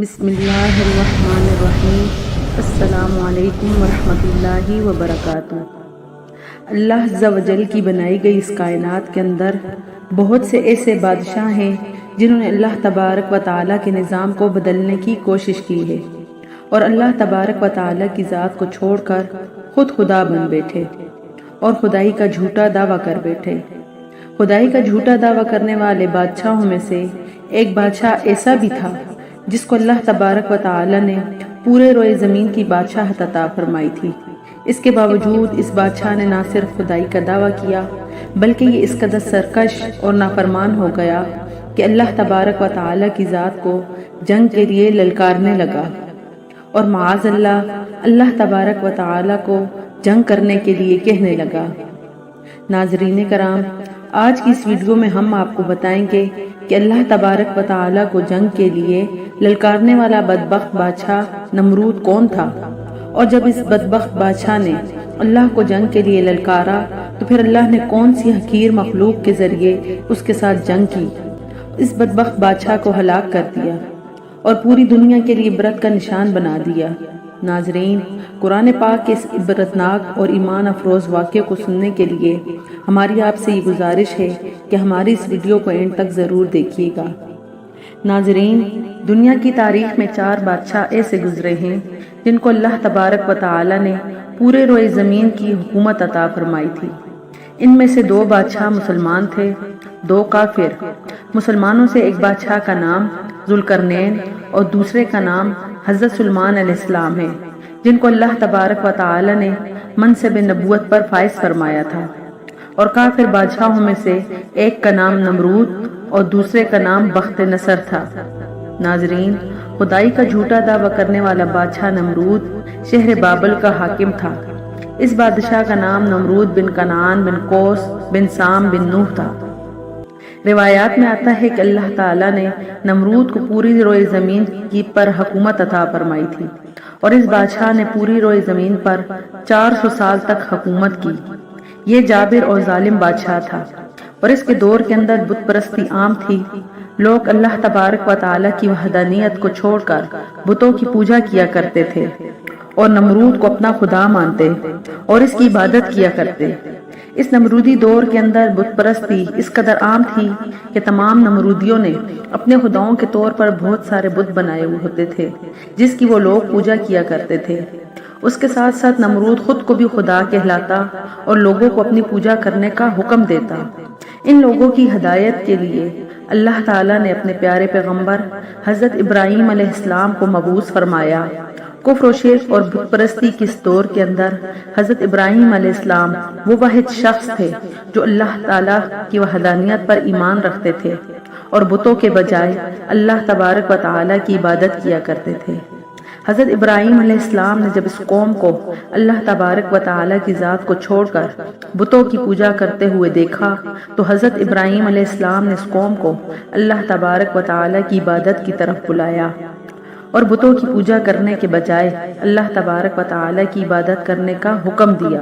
بسم اللہ الرحمن الرحیم۔ السلام علیکم ورحمۃ اللہ وبرکاتہ۔ اللہ عز و جل کی بنائی گئی اس کائنات کے اندر بہت سے ایسے بادشاہ ہیں جنہوں نے اللہ تبارک و تعالیٰ کے نظام کو بدلنے کی کوشش کی ہے اور اللہ تبارک و تعالیٰ کی ذات کو چھوڑ کر خود خدا بن بیٹھے اور خدائی کا جھوٹا دعویٰ کر بیٹھے۔ خدائی کا جھوٹا دعویٰ کرنے والے بادشاہوں میں سے ایک بادشاہ ایسا بھی تھا جس کو اللہ تبارک و تعالی نے پورے روئے زمین کی بادشاہت عطا فرمائی تھی۔ اس کے باوجود اس بادشاہ نے نہ صرف خدائی کا دعویٰ کیا بلکہ یہ اس قدر سرکش اور نافرمان ہو گیا کہ اللہ تبارک و تعالی کی ذات کو جنگ کے لیے للکارنے لگا اور معاذ اللہ تبارک و تعالی کو جنگ کرنے کے لیے کہنے لگا۔ ناظرین کرام، آج کی اس ویڈیو میں ہم آپ کو بتائیں گے کہ اللہ تبارک و تعالی کو جنگ کے لیے للکارنے والا بدبخت بادشاہ نمرود کون تھا، اور جب اس بدبخت بادشاہ نے اللہ کو جنگ کے لیے للکارا تو پھر اللہ نے کون سی حقیر مخلوق کے ذریعے اس کے ساتھ جنگ کی، اس بدبخت بادشاہ کو ہلاک کر دیا اور پوری دنیا کے لیے عبرت کا نشان بنا دیا۔ ناظرین، قرآن پاک کے اس عبرتناک اور ایمان افروز واقعے کو سننے کے لیے ہماری آپ سے یہ گزارش ہے کہ ہماری اس ویڈیو کو اینڈ تک ضرور دیکھیے گا۔ ناظرین، دنیا کی تاریخ میں 4 بادشاہ ایسے گزرے ہیں جن کو اللہ تبارک و تعالی نے پورے روئے زمین کی حکومت عطا فرمائی تھی۔ ان میں سے 2 بادشاہ مسلمان تھے، 2 کافر۔ مسلمانوں سے ایک بادشاہ کا نام ذوالقرنین اور دوسرے کا نام حضرت سلیمان علیہ السلام ہے، جن کو اللہ تبارک و تعالی نے منصب نبوت پر فائز فرمایا تھا۔ اور کافر بادشاہوں میں سے ایک کا نام نمرود اور دوسرے کا نام بخت نصر تھا۔ ناظرین، خدائی کا جھوٹا دعویٰ کرنے والا بادشاہ نمرود شہر بابل کا حاکم تھا۔ اس بادشاہ کا نام نمرود بن کنعان بن کوس بن سام بن نوح تھا۔ روایات میں آتا ہے کہ اللہ تعالیٰ نے نمرود کو پوری روئے زمین کی پر حکومت عطا فرمائی تھی اور اس بادشاہ نے پوری روئے زمین پر 400 سال تک حکومت کی۔ یہ جابر اور ظالم بادشاہ تھا اور اس کے دور کے اندر بت پرستی عام تھی۔ لوگ اللہ تبارک و تعالی کی وحدانیت کو چھوڑ کر بتوں کی پوجا کیا کرتے تھے اور نمرود کو اپنا خدا مانتے اور اس کی عبادت کیا کرتے۔ اس نمرودی دور کے اندر بت پرستی اس قدر عام تھی کہ تمام نمرودیوں نے اپنے خداؤں کے طور پر بہت سارے بت بنائے ہوئے ہوتے تھے جس کی وہ لوگ پوجا کیا کرتے تھے۔ اس کے ساتھ ساتھ نمرود خود کو بھی خدا کہلاتا اور لوگوں کو اپنی پوجا کرنے کا حکم دیتا۔ ان لوگوں کی ہدایت کے لیے اللہ تعالیٰ نے اپنے پیارے پیغمبر حضرت ابراہیم علیہ السلام کو مبعوث فرمایا۔ کفر و شرک اور بت پرستی کے اس دور کے اندر حضرت ابراہیم علیہ السلام وہ واحد شخص تھے جو اللہ تعالیٰ کی وحدانیت پر ایمان رکھتے تھے اور بتوں کے بجائے اللہ تبارک و تعالیٰ کی عبادت کیا کرتے تھے۔ حضرت ابراہیم علیہ السلام نے جب اس قوم کو اللہ تبارک و تعالیٰ کی ذات کو چھوڑ کر بتوں کی پوجا کرتے ہوئے دیکھا تو حضرت ابراہیم علیہ السلام نے اس قوم کو اللہ تبارک و تعالیٰ کی عبادت کی طرف بلایا اور بتوں کی پوجا کرنے کے بجائے اللہ تبارک و تعالیٰ کی عبادت کرنے کا حکم دیا۔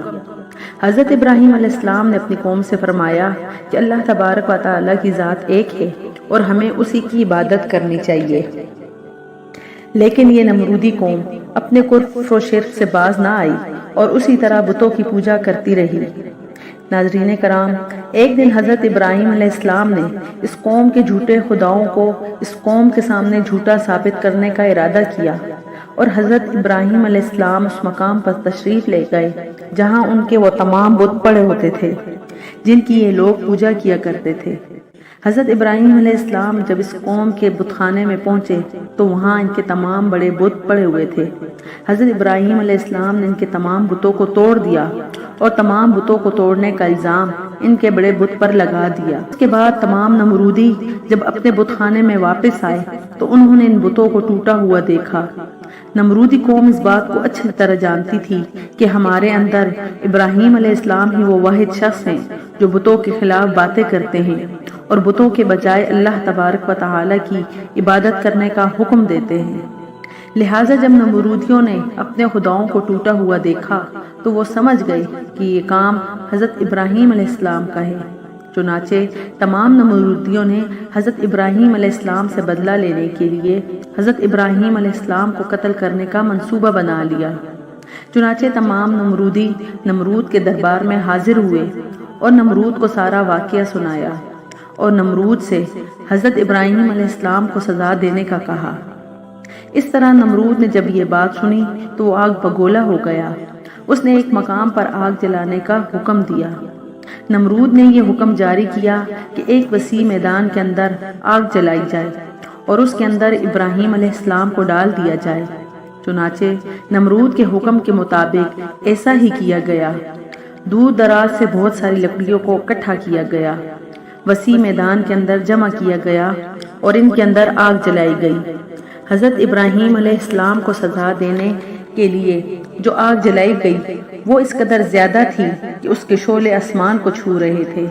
حضرت ابراہیم علیہ السلام نے اپنی قوم سے فرمایا کہ اللہ تبارک و تعالیٰ کی ذات ایک ہے اور ہمیں اسی کی عبادت کرنی چاہیے، لیکن یہ نمرودی قوم اپنے کفر و شرک سے باز نہ آئی اور اسی طرح بتوں کی پوجا کرتی رہی۔ ناظرین کرام، ایک دن حضرت ابراہیم علیہ السلام نے اس قوم کے جھوٹے خداؤں کو اس قوم کے سامنے جھوٹا ثابت کرنے کا ارادہ کیا اور حضرت ابراہیم علیہ السلام اس مقام پر تشریف لے گئے جہاں ان کے وہ تمام بت پڑے ہوتے تھے جن کی یہ لوگ پوجا کیا کرتے تھے۔ حضرت ابراہیم علیہ السلام جب اس قوم کے بت خانے میں پہنچے تو وہاں ان کے تمام بڑے بت پڑے ہوئے تھے۔ حضرت ابراہیم علیہ السلام نے ان کے تمام بتوں کو توڑ دیا اور تمام بتوں کو توڑنے کا الزام ان کے بڑے بت پر لگا دیا۔ اس کے بعد تمام نمرودی جب اپنے بت خانے میں واپس آئے تو انہوں نے ان بتوں کو ٹوٹا ہوا دیکھا۔ نمرودی قوم اس بات کو اچھی طرح جانتی تھی کہ ہمارے اندر ابراہیم علیہ السلام ہی وہ واحد شخص ہیں جو بتوں کے خلاف باتیں کرتے ہیں اور بتوں کے بجائے اللہ تبارک و تعالی کی عبادت کرنے کا حکم دیتے ہیں۔ لہٰذا جب نمرودیوں نے اپنے خداؤں کو ٹوٹا ہوا دیکھا تو وہ سمجھ گئے کہ یہ کام حضرت ابراہیم علیہ السلام کا ہے۔ چنانچہ تمام نمرودیوں نے حضرت ابراہیم علیہ السلام سے بدلہ لینے کے لیے حضرت ابراہیم علیہ السلام کو قتل کرنے کا منصوبہ بنا لیا۔ چنانچہ تمام نمرودی نمرود کے دربار میں حاضر ہوئے اور نمرود کو سارا واقعہ سنایا اور نمرود سے حضرت ابراہیم علیہ السلام کو سزا دینے کا کہا۔ اس طرح نمرود نے جب یہ بات سنی تو وہ آگ بگولا ہو گیا۔ اس نے ایک مقام پر آگ جلانے کا حکم دیا۔ نمرود نے یہ حکم جاری کیا کہ ایک وسیع میدان کے اندر آگ جلائی جائے اور اس کے اندر ابراہیم علیہ السلام کو ڈال دیا جائے۔ چنانچہ نمرود کے حکم کے مطابق ایسا ہی کیا گیا۔ دور دراز سے بہت ساری لکڑیوں کو اکٹھا کیا گیا، وسیع میدان کے اندر جمع کیا گیا اور ان کے اندر آگ جلائی گئی۔ حضرت ابراہیم علیہ السلام کو سزا دینے کے لیے جو آگ جلائی گئی وہ اس قدر زیادہ تھی کہ اس کے شعلے آسمان کو چھو رہے تھے۔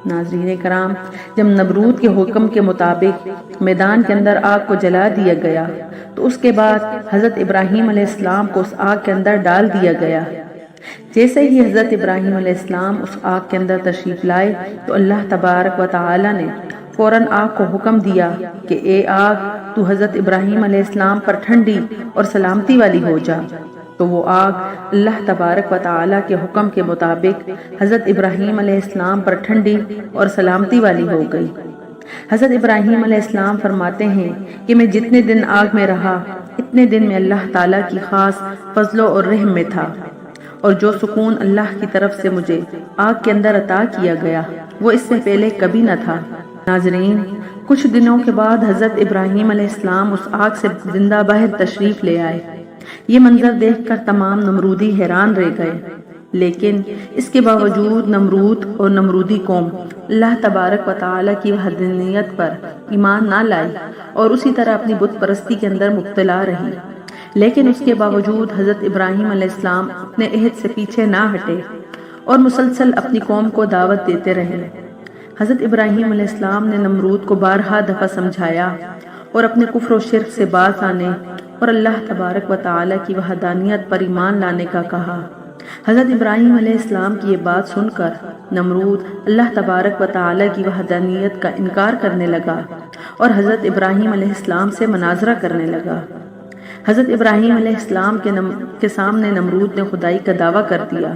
ناظرین کرام، جب نمرود کے حکم کے مطابق میدان کے اندر آگ کو جلا دیا گیا تو اس کے بعد حضرت ابراہیم علیہ السلام کو اس آگ کے اندر ڈال دیا گیا۔ جیسے ہی حضرت ابراہیم علیہ السلام اس آگ کے اندر تشریف لائے تو اللہ تبارک و تعالی نے فوراً آگ کو حکم دیا کہ اے آگ، تو حضرت ابراہیم علیہ السلام پر ٹھنڈی اور سلامتی والی ہو جا۔ تو وہ آگ اللہ تبارک و تعالی کے حکم کے مطابق حضرت ابراہیم علیہ السلام پر ٹھنڈی اور سلامتی والی ہو گئی۔ حضرت ابراہیم علیہ السلام فرماتے ہیں کہ میں جتنے دن آگ میں رہا اتنے دن میں اللہ تعالیٰ کی خاص فضل اور رحم میں تھا، اور جو سکون اللہ کی طرف سے مجھے آگ کے اندر عطا کیا گیا وہ اس سے پہلے کبھی نہ تھا۔ ناظرین، کچھ دنوں کے بعد حضرت ابراہیم علیہ السلام اس آگ سے زندہ باہر تشریف لے آئے۔ یہ منظر دیکھ کر تمام نمرودی حیران رہ گئے، لیکن اس کے باوجود نمرود اور نمرودی قوم اللہ تبارک و تعالی کی وحدانیت پر ایمان نہ لائی اور اسی طرح اپنی بت پرستی کے اندر مبتلا رہی۔ لیکن اس کے باوجود حضرت ابراہیم علیہ السلام اپنے عہد سے پیچھے نہ ہٹے اور مسلسل اپنی قوم کو دعوت دیتے رہے۔ حضرت ابراہیم علیہ السلام نے نمرود کو بارہا دفعہ سمجھایا اور اپنے کفر و شرک سے باز آنے اور اللہ تبارک و تعالی کی وحدانیت پر ایمان لانے کا کہا۔ حضرت ابراہیم علیہ السلام کی یہ بات سن کر نمرود اللہ تبارک و تعالی کی وحدانیت کا انکار کرنے لگا اور حضرت ابراہیم علیہ السلام سے مناظرہ کرنے لگا۔ حضرت ابراہیم علیہ السلام کے سامنے نمرود نے خدائی کا دعویٰ کر دیا۔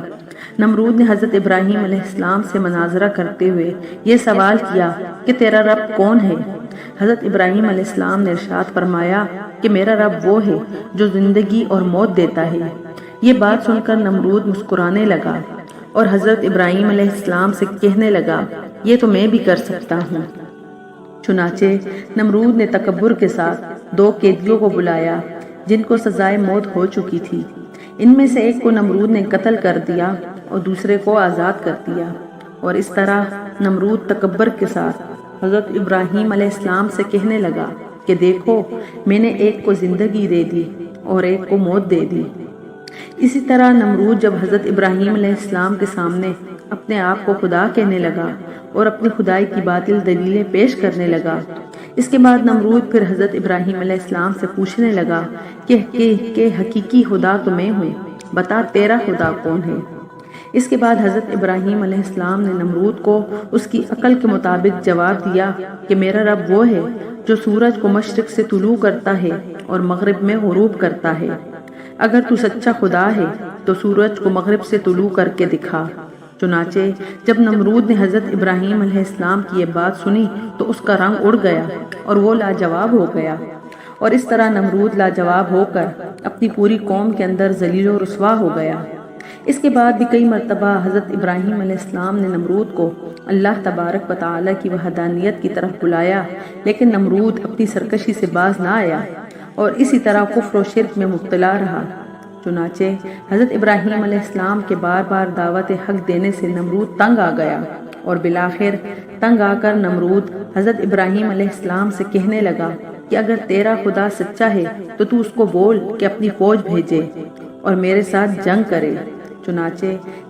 نمرود نے حضرت ابراہیم علیہ السلام سے مناظرہ کرتے ہوئے یہ سوال کیا کہ تیرا رب کون ہے؟ حضرت ابراہیم علیہ السلام نے ارشاد فرمایا کہ میرا رب وہ ہے جو زندگی اور موت دیتا ہے۔ یہ بات سن کر نمرود مسکرانے لگا اور حضرت ابراہیم علیہ السلام سے کہنے لگا یہ تو میں بھی کر سکتا ہوں۔ چنانچہ نمرود نے تکبر کے ساتھ 2 قیدیوں کو بلایا جن کو سزائے موت ہو چکی تھی۔ ان میں سے ایک کو نمرود نے قتل کر دیا اور دوسرے کو آزاد کر دیا، اور اس طرح نمرود تکبر کے ساتھ حضرت ابراہیم علیہ السلام سے کہنے لگا کہ دیکھو، میں نے ایک کو زندگی دے دی اور ایک کو موت دے دی۔ اسی طرح نمرود جب حضرت ابراہیم علیہ السلام کے سامنے اپنے آپ کو خدا کہنے لگا اور اپنی خدائی کی باطل دلیلیں پیش کرنے لگا، اس کے بعد نمرود پھر حضرت ابراہیم علیہ السلام سے پوچھنے لگا کہ حقیقی خدا تو میں ہوں، بتا تیرا خدا کون ہے؟ اس کے بعد حضرت ابراہیم علیہ السلام نے نمرود کو اس کی عقل کے مطابق جواب دیا کہ میرا رب وہ ہے جو سورج کو مشرق سے طلوع کرتا ہے اور مغرب میں غروب کرتا ہے۔ اگر تو سچا خدا ہے تو سورج کو مغرب سے طلوع کر کے دکھا۔ چنانچہ جب نمرود نے حضرت ابراہیم علیہ السلام کی یہ بات سنی تو اس کا رنگ اڑ گیا اور وہ لاجواب ہو گیا، اور اس طرح نمرود لاجواب ہو کر اپنی پوری قوم کے اندر ذلیل و رسوا ہو گیا۔ اس کے بعد بھی کئی مرتبہ حضرت ابراہیم علیہ السلام نے نمرود کو اللہ تبارک و تعالی کی وحدانیت کی طرف بلایا، لیکن نمرود اپنی سرکشی سے باز نہ آیا اور اسی طرح کفر و شرک میں مبتلا رہا۔ چنانچہ حضرت ابراہیم علیہ السلام کے بار بار دعوت حق دینے سے نمرود تنگ آ گیا، اور بالآخر تنگ آ کر نمرود حضرت ابراہیم علیہ السلام سے کہنے لگا کہ اگر تیرا خدا سچا ہے تو تو اس کو بول کہ اپنی فوج بھیجے اور میرے ساتھ جنگ کرے۔ چنانچہ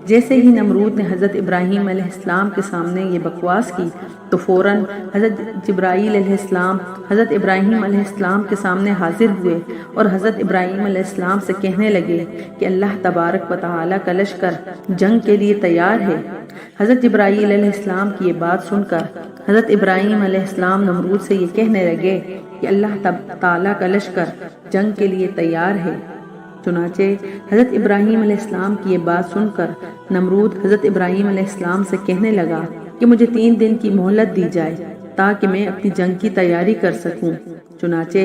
جیسے ہی نمرود نے حضرت ابراہیم علیہ السلام کے سامنے یہ بکواس کی تو فوراً حضرت جبرائیل علیہ السلام حضرت ابراہیم علیہ السلام کے سامنے حاضر ہوئے اور حضرت ابراہیم علیہ السلام سے کہنے لگے کہ اللہ تبارک و تعالیٰ کا لشکر جنگ کے لیے تیار ہے۔ حضرت جبرائیل علیہ السلام کی یہ بات سن کر حضرت ابراہیم علیہ السلام نمرود سے یہ کہنے لگے کہ اللہ تعالیٰ کا لشکر جنگ کے لیے تیار ہے۔ چنانچہ حضرت ابراہیم علیہ السلام کی یہ بات سن کر نمرود حضرت ابراہیم علیہ السلام سے کہنے لگا کہ مجھے 3 دن کی مہلت دی جائے تاکہ میں اپنی جنگ کی تیاری کر سکوں۔ چنانچہ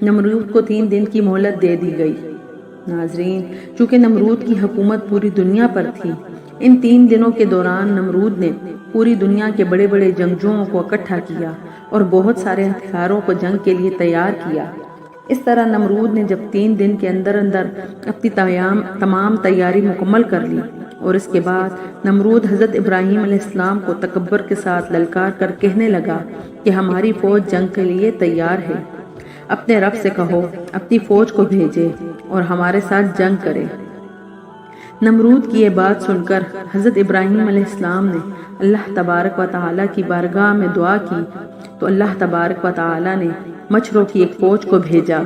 نمرود کو 3 دن کی مہلت دے دی گئی۔ ناظرین، چونکہ نمرود کی حکومت پوری دنیا پر تھی، ان 3 دنوں کے دوران نمرود نے پوری دنیا کے بڑے بڑے جنگجوؤں کو اکٹھا کیا اور بہت سارے ہتھیاروں کو جنگ کے لیے تیار کیا۔ اس طرح نمرود نے جب 3 دن کے اندر اپنی تمام تیاری مکمل کر لی اور اس کے بعد نمرود حضرت ابراہیم علیہ السلام کو تکبر کے ساتھ للکار کر کہنے لگا کہ ہماری فوج جنگ کے لیے تیار ہے، اپنے رب سے کہو اپنی فوج کو بھیجے اور ہمارے ساتھ جنگ کرے۔ نمرود کی یہ بات سن کر حضرت ابراہیم علیہ السلام نے اللہ تبارک و تعالیٰ کی بارگاہ میں دعا کی تو اللہ تبارک و تعالیٰ نے مچھروں کی ایک فوج کو بھیجا۔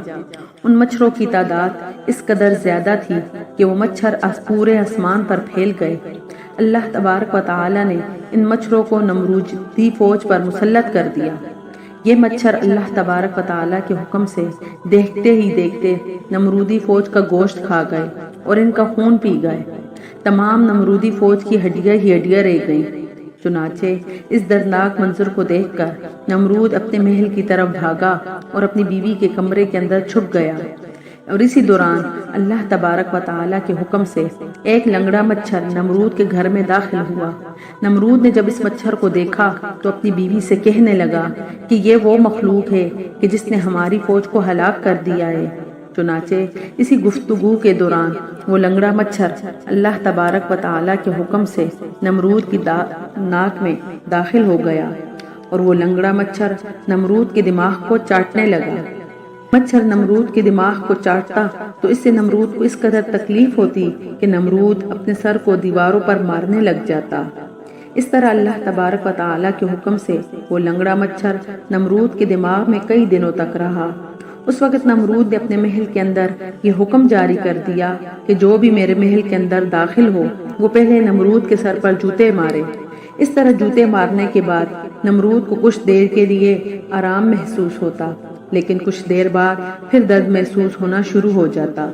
ان مچھروں کی تعداد اس قدر زیادہ تھی کہ وہ مچھر پورے آسمان پر پھیل گئے۔ اللہ تبارک و تعالیٰ نے ان مچھروں کو نمرودی فوج پر مسلط کر دیا۔ یہ مچھر اللہ تبارک و تعالیٰ کے حکم سے دیکھتے ہی دیکھتے نمرودی فوج کا گوشت کھا گئے اور ان کا خون پی گئے۔ تمام نمرودی فوج کی ہڈیاں ہی ہڈیاں رہ گئیں۔ چنانچہ اس دردناک منظر کو دیکھ کر نمرود اپنے محل کی طرف بھاگا اور اپنی بیوی کے کمرے کے اندر چھپ گیا، اور اسی دوران اللہ تبارک و تعالیٰ کے حکم سے ایک لنگڑا مچھر نمرود کے گھر میں داخل ہوا۔ نمرود نے جب اس مچھر کو دیکھا تو اپنی بیوی سے کہنے لگا کہ یہ وہ مخلوق ہے کہ جس نے ہماری فوج کو ہلاک کر دیا ہے۔ چنانچہ اسی گفتگو کے دوران وہ لنگڑا مچھر اللہ تبارک و تعالیٰ کے حکم سے نمرود کی ناک میں داخل ہو گیا اور وہ لنگڑا مچھر نمرود کے دماغ کو چاٹنے لگا۔ مچھر نمرود کے دماغ کو چاٹتا تو اس سے نمرود کو اس قدر تکلیف ہوتی کہ نمرود اپنے سر کو دیواروں پر مارنے لگ جاتا۔ اس طرح اللہ تبارک و تعالیٰ کے حکم سے وہ لنگڑا مچھر نمرود کے دماغ میں کئی دنوں تک رہا۔ اس وقت نمرود نے اپنے محل کے اندر یہ حکم جاری کر دیا کہ جو بھی میرے محل کے اندر داخل ہو وہ پہلے نمرود کے سر پر جوتے مارے۔ اس طرح جوتے مارنے کے بعد نمرود کو کچھ دیر کے لیے آرام محسوس ہوتا، لیکن کچھ دیر بعد پھر درد محسوس ہونا شروع ہو جاتا۔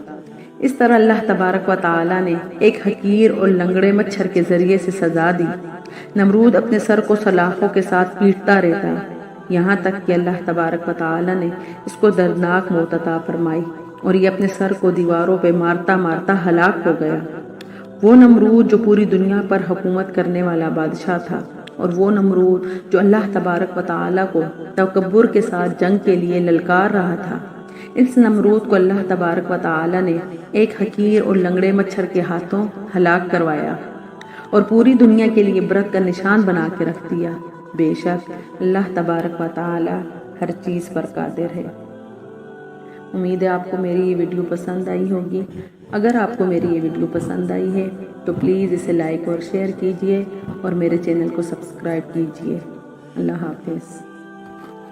اس طرح اللہ تبارک و تعالیٰ نے ایک حقیر اور لنگڑے مچھر کے ذریعے سے سزا دی۔ نمرود اپنے سر کو سلاخوں کے ساتھ پیٹتا رہتا، یہاں تک کہ اللہ تبارک و تعالیٰ نے اس کو دردناک موت عطا فرمائی اور یہ اپنے سر کو دیواروں پہ مارتا مارتا ہلاک ہو گیا۔ وہ نمرود جو پوری دنیا پر حکومت کرنے والا بادشاہ تھا، اور وہ نمرود جو اللہ تبارک و تعالیٰ کو تکبر کے ساتھ جنگ کے لیے للکار رہا تھا، اس نمرود کو اللہ تبارک و تعالیٰ نے ایک حقیر اور لنگڑے مچھر کے ہاتھوں ہلاک کروایا اور پوری دنیا کے لیے عبرت کا نشان بنا کے رکھ دیا۔ بے شک اللہ تبارک و تعالیٰ ہر چیز پر قادر ہے۔ امید ہے آپ کو میری یہ ویڈیو پسند آئی ہوگی۔ اگر آپ کو میری یہ ویڈیو پسند آئی ہے تو پلیز اسے لائک اور شیئر کیجیے اور میرے چینل کو سبسکرائب کیجیے۔ اللہ حافظ۔